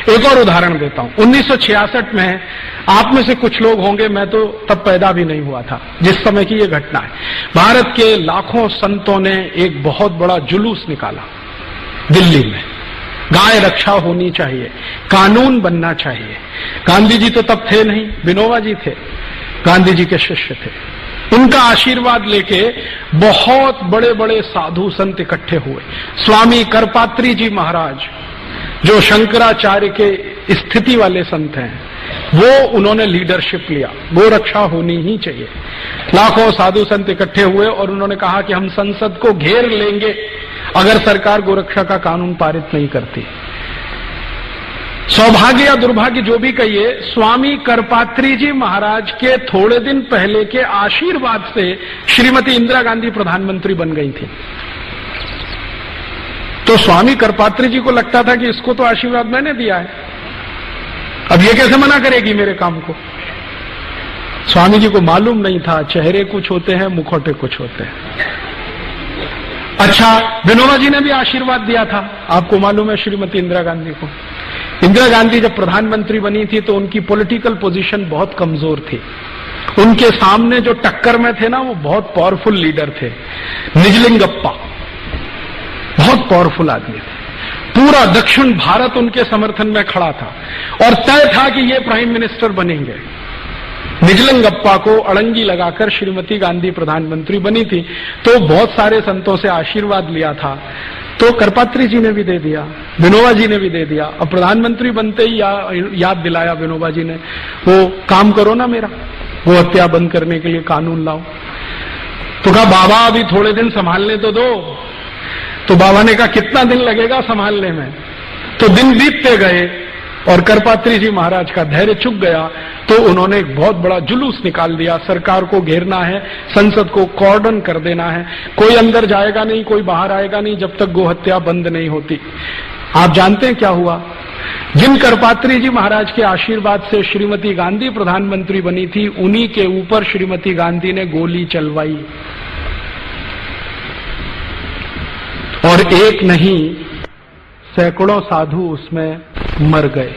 एक और उदाहरण देता हूं। 1966 में आप में से कुछ लोग होंगे, मैं तो तब पैदा भी नहीं हुआ था जिस समय की यह घटना है। भारत के लाखों संतों ने एक बहुत बड़ा जुलूस निकाला दिल्ली में। गाय रक्षा होनी चाहिए, कानून बनना चाहिए। गांधी जी तो तब थे नहीं, विनोबा जी थे, गांधी जी के शिष्य थे। उनका आशीर्वाद लेके बहुत बड़े बड़े साधु संत इकट्ठे हुए। स्वामी करपात्री जी महाराज, जो शंकराचार्य के स्थिति वाले संत हैं, वो उन्होंने लीडरशिप लिया, गो रक्षा होनी ही चाहिए। लाखों साधु संत इकट्ठे हुए और उन्होंने कहा कि हम संसद को घेर लेंगे अगर सरकार गोरक्षा का कानून पारित नहीं करती। सौभाग्य या दुर्भाग्य जो भी कहिए, स्वामी करपात्री जी महाराज के थोड़े दिन पहले के आशीर्वाद से श्रीमती इंदिरा गांधी प्रधानमंत्री बन गई थी। तो स्वामी करपात्री जी को लगता था कि इसको तो आशीर्वाद मैंने दिया है, अब ये कैसे मना करेगी मेरे काम को। स्वामी जी को मालूम नहीं था, चेहरे कुछ होते हैं, मुखौटे कुछ होते हैं। अच्छा, विनोबा जी ने भी आशीर्वाद दिया था, आपको मालूम है, श्रीमती इंदिरा गांधी को। इंदिरा गांधी जब प्रधानमंत्री बनी थी तो उनकी पॉलिटिकल पोजीशन बहुत कमजोर थी। उनके सामने जो टक्कर में थे ना, वो बहुत पावरफुल लीडर थे। निजलिंगप्पा बहुत पावरफुल आदमी थे। पूरा दक्षिण भारत उनके समर्थन में खड़ा था और तय था कि ये प्राइम मिनिस्टर बनेंगे। निजलिंगप्पा को अड़ंगी लगाकर श्रीमती गांधी प्रधानमंत्री बनी थी। तो बहुत सारे संतों से आशीर्वाद लिया था, तो करपात्री जी ने भी दे दिया, विनोबा जी ने भी दे दिया। अब प्रधानमंत्री बनते ही याद दिलाया विनोबा जी ने, वो काम करो ना मेरा, वो हत्या बंद करने के लिए कानून लाओ। तो कहा बाबा अभी थोड़े दिन संभालने तो दो। तो बाबा ने कहा कितना दिन लगेगा संभालने में। तो दिन बीतते गए और करपात्री जी महाराज का धैर्य चुक गया, तो उन्होंने एक बहुत बड़ा जुलूस निकाल दिया। सरकार को घेरना है, संसद को कॉर्डन कर देना है, कोई अंदर जाएगा नहीं, कोई बाहर आएगा नहीं जब तक गोहत्या बंद नहीं होती। आप जानते हैं क्या हुआ? जिन करपात्री जी महाराज के आशीर्वाद से श्रीमती गांधी प्रधानमंत्री बनी थी, उन्हीं के ऊपर श्रीमती गांधी ने गोली चलवाई। और एक नहीं, सैकड़ों साधु उसमें मर गए।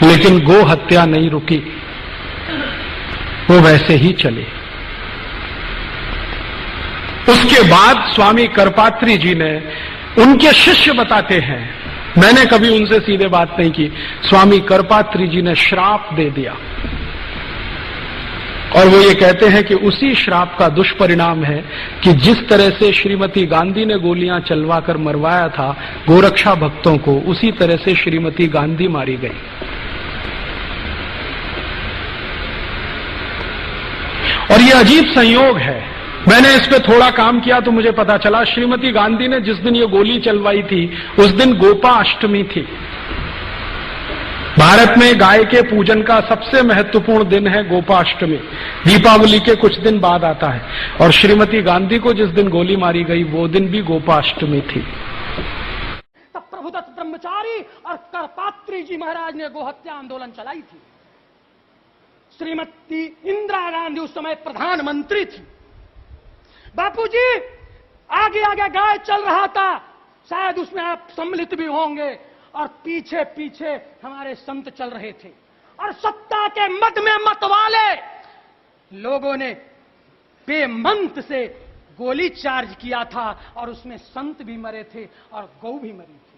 लेकिन गो हत्या नहीं रुकी, वो वैसे ही चले। उसके बाद स्वामी करपात्री जी ने, उनके शिष्य बताते हैं, मैंने कभी उनसे सीधे बात नहीं की, स्वामी करपात्री जी ने श्राप दे दिया। और वो ये कहते हैं कि उसी श्राप का दुष्परिणाम है कि जिस तरह से श्रीमती गांधी ने गोलियां चलवाकर मरवाया था गोरक्षा भक्तों को, उसी तरह से श्रीमती गांधी मारी गई। और ये अजीब संयोग है, मैंने इस पे थोड़ा काम किया तो मुझे पता चला, श्रीमती गांधी ने जिस दिन ये गोली चलवाई थी उस दिन गोपाष्टमी थी। भारत में गाय के पूजन का सबसे महत्वपूर्ण दिन है गोपाष्टमी, दीपावली के कुछ दिन बाद आता है। और श्रीमती गांधी को जिस दिन गोली मारी गई वो दिन भी गोपाष्टमी थी। तब प्रभुदत्त ब्रह्मचारी और करपात्री जी महाराज ने गोहत्या आंदोलन चलाई थी। श्रीमती इंदिरा गांधी उस समय प्रधानमंत्री थी। बापूजी आगे आगे गाय चल रहा था, शायद उसमें आप सम्मिलित भी होंगे, और पीछे पीछे हमारे संत चल रहे थे। और सत्ता के मद में मतवाले लोगों ने बेमंत से गोली चार्ज किया था और उसमें संत भी मरे थे और गौ भी मरी थी।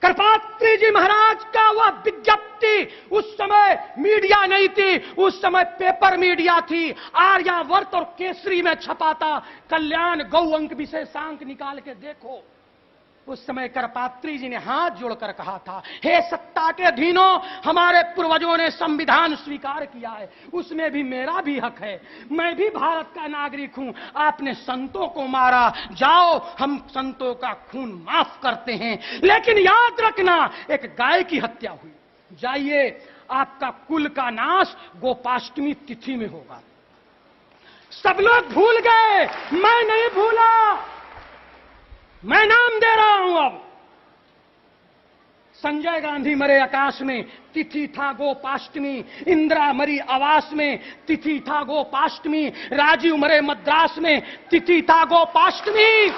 करपात्री जी महाराज का वह विज्ञप्ति, उस समय मीडिया नहीं थी, उस समय पेपर मीडिया थी, आर्यावर्त और केसरी में छपा था, कल्याण गौ अंक विशेषांक निकाल के देखो। उस समय करपात्री जी ने हाथ जोड़कर कहा था, हे सत्ता के अधीनों, हमारे पूर्वजों ने संविधान स्वीकार किया है, उसमें भी मेरा भी हक है, मैं भी भारत का नागरिक हूं। आपने संतों को मारा, जाओ हम संतों का खून माफ करते हैं, लेकिन याद रखना एक गाय की हत्या हुई, जाइए आपका कुल का नाश गोपाष्टमी तिथि में होगा। सब लोग भूल गए, मैं नहीं भूला, मैं नाम दे रहा हूं। अब संजय गांधी मरे आकाश में, तिथि था गोपाष्टमी। इंदिरा मरी आवास में, तिथि था गोपाष्टमी। राजीव मरे मद्रास में, तिथि था गोपाष्टमी।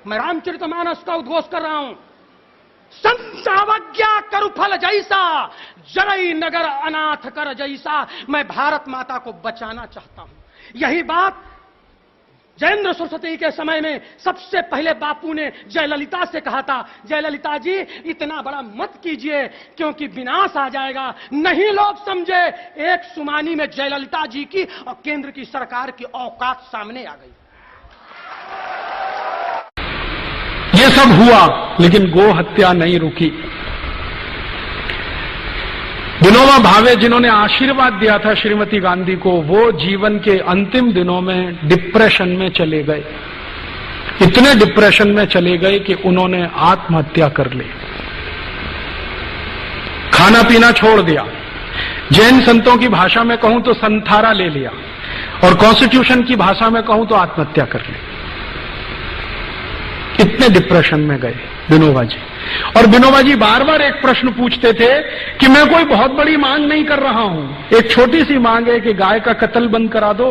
मैं रामचरितमानस का उद्घोष कर रहा हूं। संत अवज्ञा करु फल जैसा, जरई नगर अनाथ कर जैसा। मैं भारत माता को बचाना चाहता हूं। यही बात जयेंद्र सरस्वती के समय में सबसे पहले बापू ने जयललिता से कहा था, जयललिता जी इतना बड़ा मत कीजिए क्योंकि विनाश आ जाएगा। नहीं लोग समझे, एक सुमानी में जयललिता जी की और केंद्र की सरकार की औकात सामने आ गई। ये सब हुआ लेकिन गो हत्या नहीं रुकी। विनोबा भावे जिन्होंने आशीर्वाद दिया था श्रीमती गांधी को, वो जीवन के अंतिम दिनों में डिप्रेशन में चले गए। इतने डिप्रेशन में चले गए कि उन्होंने आत्महत्या कर ली, खाना पीना छोड़ दिया, जैन संतों की भाषा में कहूं तो संथारा ले लिया, और कॉन्स्टिट्यूशन की भाषा में कहूं तो आत्महत्या कर ली। इतने डिप्रेशन में गए विनोबा जी। और विनोबा जी बार बार एक प्रश्न पूछते थे कि मैं कोई बहुत बड़ी मांग नहीं कर रहा हूं, एक छोटी सी मांग है कि गाय का कत्ल बंद करा दो।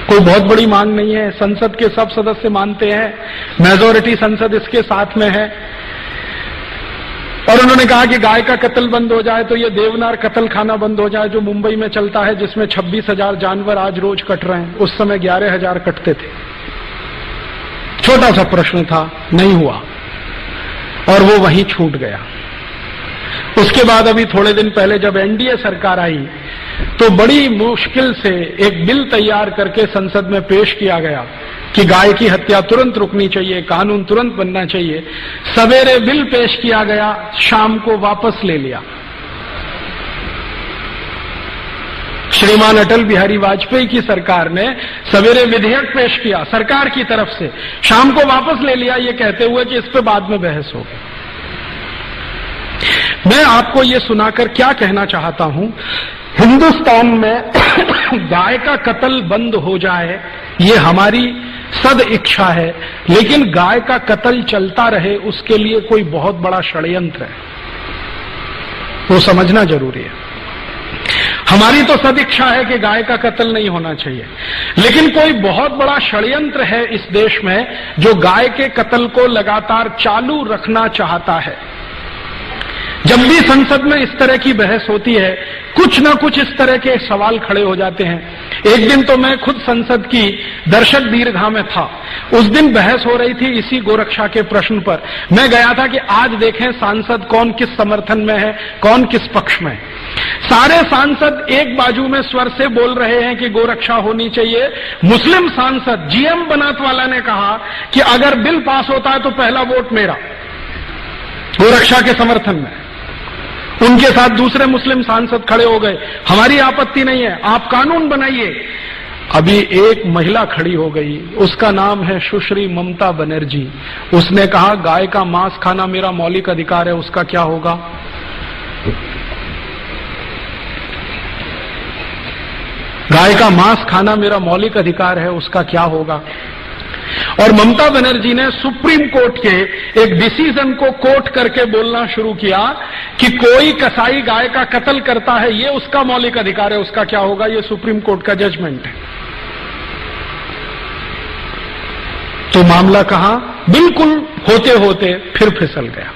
कोई बहुत बड़ी मांग नहीं है, संसद के सब सदस्य मानते हैं, मेजॉरिटी संसद इसके साथ में है। और उन्होंने कहा कि गाय का कत्ल बंद हो जाए तो ये देवनार कत्ल खाना बंद हो जाए जो मुंबई में चलता है, जिसमें 26,000 जानवर आज रोज कट रहे हैं, उस समय 11,000 कटते थे। छोटा सा प्रश्न था, नहीं हुआ और वो वहीं छूट गया। उसके बाद अभी थोड़े दिन पहले जब एनडीए सरकार आई तो बड़ी मुश्किल से एक बिल तैयार करके संसद में पेश किया गया कि गाय की हत्या तुरंत रुकनी चाहिए, कानून तुरंत बनना चाहिए। सवेरे बिल पेश किया गया, शाम को वापस ले लिया। श्रीमान अटल बिहारी वाजपेयी की सरकार ने सवेरे विधेयक पेश किया सरकार की तरफ से, शाम को वापस ले लिया, ये कहते हुए कि इस पे बाद में बहस होगी। मैं आपको ये सुनाकर क्या कहना चाहता हूं, हिंदुस्तान में गाय का कत्ल बंद हो जाए ये हमारी सद इच्छा है, लेकिन गाय का कत्ल चलता रहे उसके लिए कोई बहुत बड़ा षड्यंत्र है, वो समझना जरूरी है। हमारी तो सदिच्छा है कि गाय का कत्ल नहीं होना चाहिए, लेकिन कोई बहुत बड़ा षड्यंत्र है इस देश में जो गाय के कत्ल को लगातार चालू रखना चाहता है। जब भी संसद में इस तरह की बहस होती है, कुछ न कुछ इस तरह के सवाल खड़े हो जाते हैं। एक दिन तो मैं खुद संसद की दर्शक दीर्घा में था, उस दिन बहस हो रही थी इसी गोरक्षा के प्रश्न पर। मैं गया था कि आज देखें सांसद कौन किस समर्थन में है, कौन किस पक्ष में। सारे सांसद एक बाजू में स्वर से बोल रहे हैं कि गोरक्षा होनी चाहिए। मुस्लिम सांसद जीएम बनात वाला ने कहा कि अगर बिल पास होता है तो पहला वोट मेरा, गोरक्षा के समर्थन में। उनके साथ दूसरे मुस्लिम सांसद खड़े हो गए, हमारी आपत्ति नहीं है, आप कानून बनाइए। अभी एक महिला खड़ी हो गई, उसका नाम है सुश्री ममता बनर्जी। उसने कहा गाय का मांस खाना मेरा मौलिक अधिकार है, उसका क्या होगा? गाय का मांस खाना मेरा मौलिक अधिकार है, उसका क्या होगा? और ममता बनर्जी ने सुप्रीम कोर्ट के एक डिसीजन को कोट करके बोलना शुरू किया कि कोई कसाई गाय का कत्ल करता है, ये उसका मौलिक अधिकार है, उसका क्या होगा? ये सुप्रीम कोर्ट का जजमेंट है। तो मामला कहां बिल्कुल होते होते फिर फिसल गया।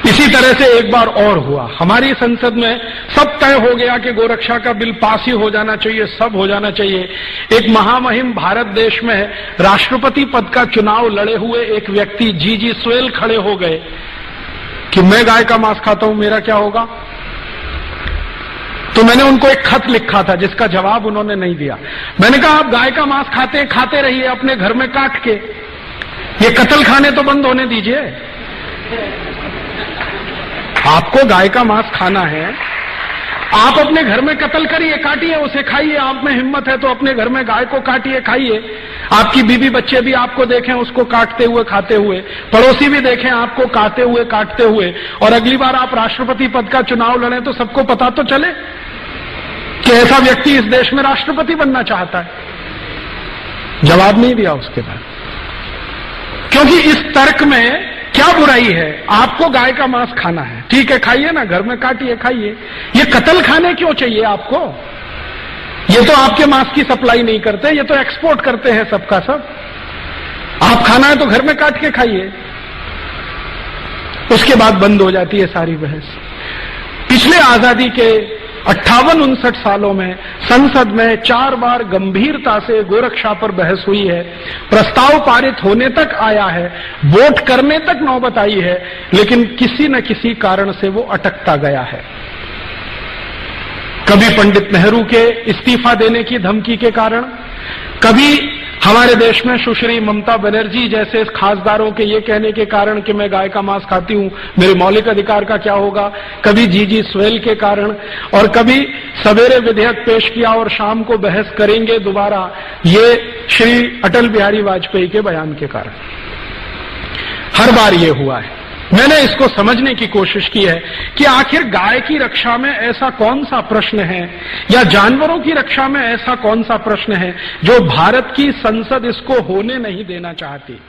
इसी तरह से एक बार और हुआ, हमारी संसद में सब तय हो गया कि गोरक्षा का बिल पास ही हो जाना चाहिए, सब हो जाना चाहिए। एक महामहिम भारत देश में राष्ट्रपति पद का चुनाव लड़े हुए एक व्यक्ति जी सोयल खड़े हो गए कि मैं गाय का मांस खाता हूं, मेरा क्या होगा? तो मैंने उनको एक खत लिखा था जिसका जवाब उन्होंने नहीं दिया। मैंने कहा आप गाय का मांस खाते रहिए अपने घर में काट के, ये कत्ल खाने तो बंद होने दीजिए। आपको गाय का मांस खाना है, आप अपने घर में कत्ल करिए, काटिए उसे, खाइए। आप में हिम्मत है तो अपने घर में गाय को काटिए, खाइए। आपकी बीवी बच्चे भी आपको देखें उसको काटते हुए, खाते हुए, पड़ोसी भी देखें आपको काटते हुए, काटते हुए, और अगली बार आप राष्ट्रपति पद का चुनाव लड़ें तो सबको पता तो चले कि ऐसा व्यक्ति इस देश में राष्ट्रपति बनना चाहता है। जवाब नहीं दिया उसके बाद, क्योंकि इस तर्क में क्या बुराई है? आपको गाय का मांस खाना है, ठीक है, खाइए ना, घर में काटिए, खाइए। ये कत्ल खाने क्यों चाहिए आपको? ये तो आपके मांस की सप्लाई नहीं करते, ये तो एक्सपोर्ट करते हैं सबका सब। आप खाना है तो घर में काट के खाइए। उसके बाद बंद हो जाती है सारी बहस। पिछले आजादी के 58-59 सालों में संसद में 4 बार गंभीरता से गोरक्षा पर बहस हुई है, प्रस्ताव पारित होने तक आया है, वोट करने तक नौबत आई है, लेकिन किसी न किसी कारण से वो अटकता गया है। कभी पंडित नेहरू के इस्तीफा देने की धमकी के कारण, कभी हमारे देश में सुश्री ममता बनर्जी जैसे खासदारों के ये कहने के कारण कि मैं गाय का मांस खाती हूं, मेरे मौलिक अधिकार का क्या होगा, कभी जीजी स्वेल के कारण, और कभी सवेरे विधेयक पेश किया और शाम को बहस करेंगे दोबारा, ये श्री अटल बिहारी वाजपेयी के बयान के कारण। हर बार ये हुआ है। मैंने इसको समझने की कोशिश की है कि आखिर गाय की रक्षा में ऐसा कौन सा प्रश्न है, या जानवरों की रक्षा में ऐसा कौन सा प्रश्न है जो भारत की संसद इसको होने नहीं देना चाहती।